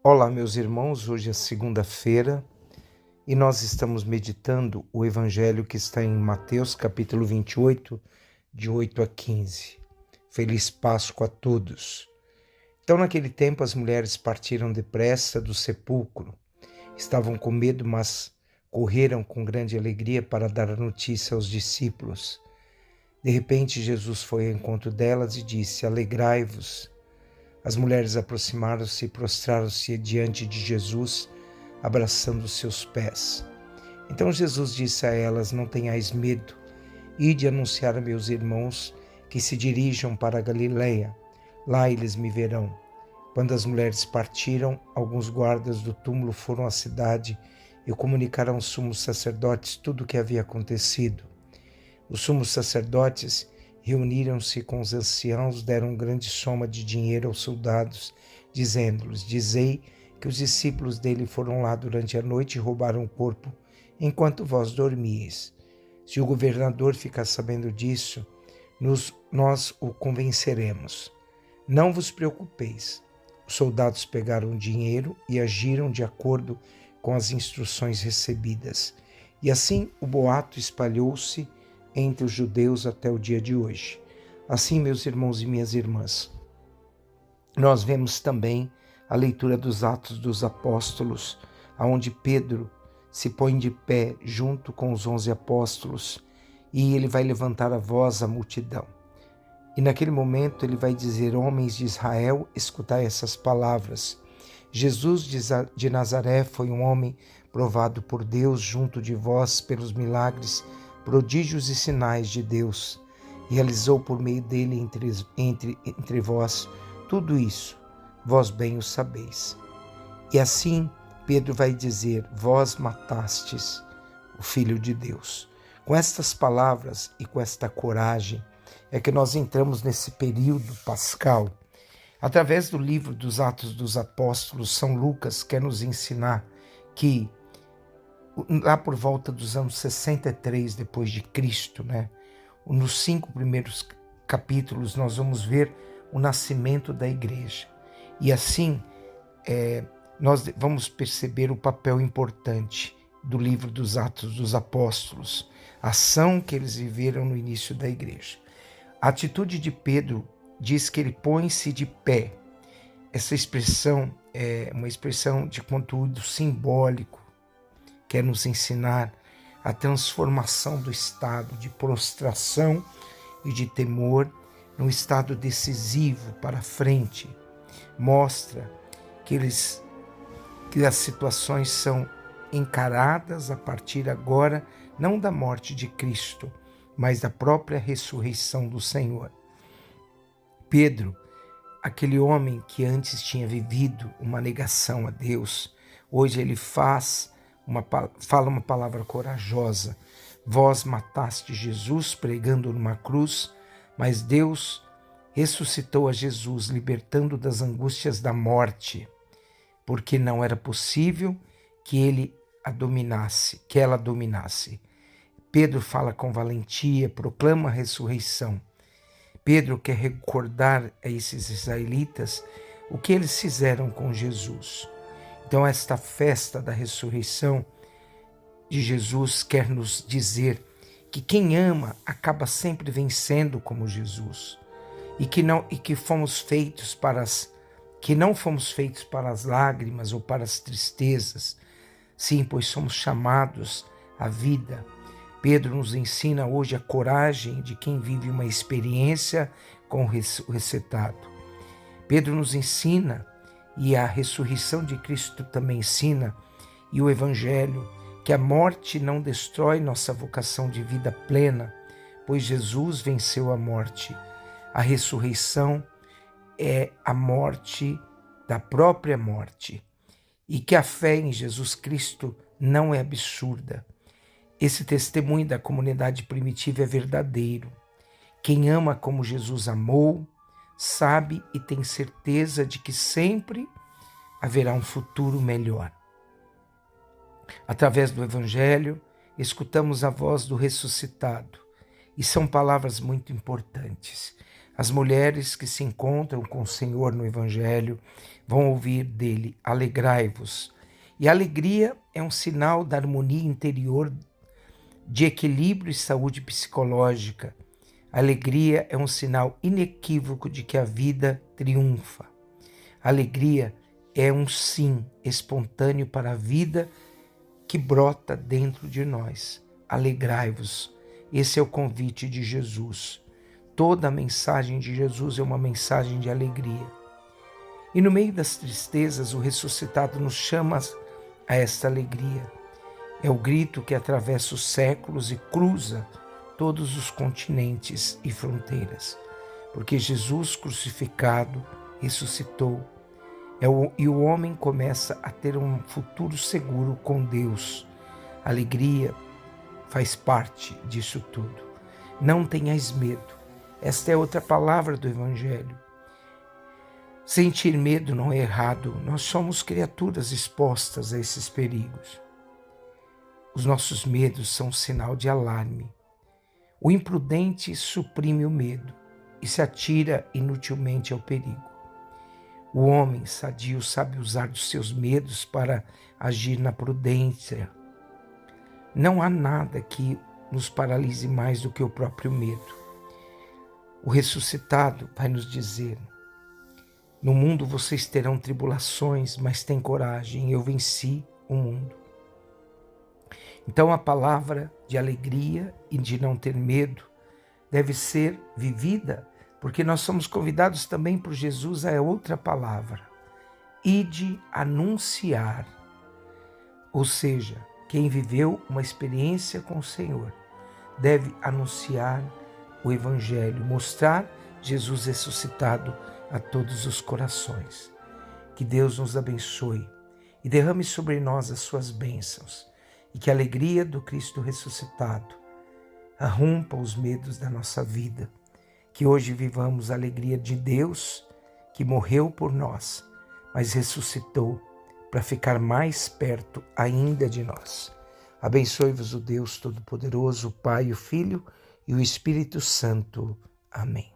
Olá, meus irmãos, hoje é segunda-feira e nós estamos meditando o evangelho que está em Mateus capítulo 28, de 8 a 15. Feliz Páscoa a todos. Então, naquele tempo, as mulheres partiram depressa do sepulcro. Estavam com medo, mas correram com grande alegria para dar a notícia aos discípulos. De repente, Jesus foi ao encontro delas e disse: Alegrai-vos. As mulheres aproximaram-se e prostraram-se diante de Jesus, abraçando seus pés. Então Jesus disse a elas: Não tenhais medo, ide anunciar a meus irmãos que se dirijam para a Galileia. Lá eles me verão. Quando as mulheres partiram, alguns guardas do túmulo foram à cidade e comunicaram aos sumos sacerdotes tudo o que havia acontecido. Os sumos sacerdotes reuniram-se com os anciãos, deram grande soma de dinheiro aos soldados, dizendo-lhes: Dizei que os discípulos dele foram lá durante a noite e roubaram o corpo, enquanto vós dormíeis. Se o governador ficar sabendo disso, nós o convenceremos. Não vos preocupeis. Os soldados pegaram o dinheiro e agiram de acordo com as instruções recebidas. E assim o boato espalhou-se entre os judeus até o dia de hoje. Assim, meus irmãos e minhas irmãs, nós vemos também a leitura dos Atos dos Apóstolos, onde Pedro se põe de pé junto com os 11 apóstolos e ele vai levantar a voz à multidão. E naquele momento ele vai dizer: Homens de Israel, escutai essas palavras. Jesus de Nazaré foi um homem provado por Deus junto de vós pelos milagres, prodígios e sinais de Deus. Realizou por meio dele entre vós tudo isso, vós bem o sabeis. E assim Pedro vai dizer: Vós matastes o Filho de Deus. Com estas palavras e com esta coragem é que nós entramos nesse período pascal. Através do livro dos Atos dos Apóstolos, São Lucas quer nos ensinar que lá por volta dos anos 63 depois de Cristo, nos 5 primeiros capítulos nós vamos ver o nascimento da igreja. E assim nós vamos perceber o papel importante do livro dos Atos dos Apóstolos, a ação que eles viveram no início da igreja. A atitude de Pedro diz que ele põe-se de pé. Essa expressão é uma expressão de conteúdo simbólico, quer nos ensinar a transformação do estado de prostração e de temor num estado decisivo para frente. Mostra que as situações são encaradas a partir agora, não da morte de Cristo, mas da própria ressurreição do Senhor. Pedro, aquele homem que antes tinha vivido uma negação a Deus, hoje ele fala uma palavra corajosa. Vós mataste Jesus pregando numa cruz, mas Deus ressuscitou a Jesus, libertando das angústias da morte, porque não era possível que ela dominasse. Pedro fala com valentia, proclama a ressurreição. Pedro quer recordar a esses israelitas o que eles fizeram com Jesus. Então, esta festa da ressurreição de Jesus quer nos dizer que quem ama acaba sempre vencendo como Jesus, e que não fomos feitos que não fomos feitos para as lágrimas ou para as tristezas. Sim, pois somos chamados à vida. Pedro nos ensina hoje a coragem de quem vive uma experiência com o ressuscitado. Pedro nos ensina, e a ressurreição de Cristo também ensina, e o Evangelho, que a morte não destrói nossa vocação de vida plena, pois Jesus venceu a morte. A ressurreição é a morte da própria morte, e que a fé em Jesus Cristo não é absurda. Esse testemunho da comunidade primitiva é verdadeiro. Quem ama como Jesus amou, sabe e tem certeza de que sempre haverá um futuro melhor. Através do Evangelho, escutamos a voz do ressuscitado, e são palavras muito importantes. As mulheres que se encontram com o Senhor no Evangelho vão ouvir dele: alegrai-vos. E a alegria é um sinal da harmonia interior, de equilíbrio e saúde psicológica. A alegria é um sinal inequívoco de que a vida triunfa. A alegria é um sim espontâneo para a vida que brota dentro de nós. Alegrai-vos. Esse é o convite de Jesus. Toda a mensagem de Jesus é uma mensagem de alegria. E no meio das tristezas, o ressuscitado nos chama a esta alegria. É o grito que atravessa os séculos e cruza todos os continentes e fronteiras. Porque Jesus crucificado ressuscitou. E o homem começa a ter um futuro seguro com Deus. A alegria faz parte disso tudo. Não tenhais medo. Esta é outra palavra do Evangelho. Sentir medo não é errado. Nós somos criaturas expostas a esses perigos. Os nossos medos são um sinal de alarme. O imprudente suprime o medo e se atira inutilmente ao perigo. O homem sadio sabe usar dos seus medos para agir na prudência. Não há nada que nos paralise mais do que o próprio medo. O ressuscitado vai nos dizer: no mundo vocês terão tribulações, mas tem coragem, eu venci o mundo. Então a palavra de alegria e de não ter medo deve ser vivida, porque nós somos convidados também por Jesus a outra palavra: ide anunciar. Ou seja, quem viveu uma experiência com o Senhor deve anunciar o Evangelho, mostrar Jesus ressuscitado a todos os corações. Que Deus nos abençoe e derrame sobre nós as suas bênçãos, e que a alegria do Cristo ressuscitado arrompa os medos da nossa vida. Que hoje vivamos a alegria de Deus, que morreu por nós, mas ressuscitou para ficar mais perto ainda de nós. Abençoe-vos o Deus Todo-Poderoso, o Pai, o Filho e o Espírito Santo. Amém.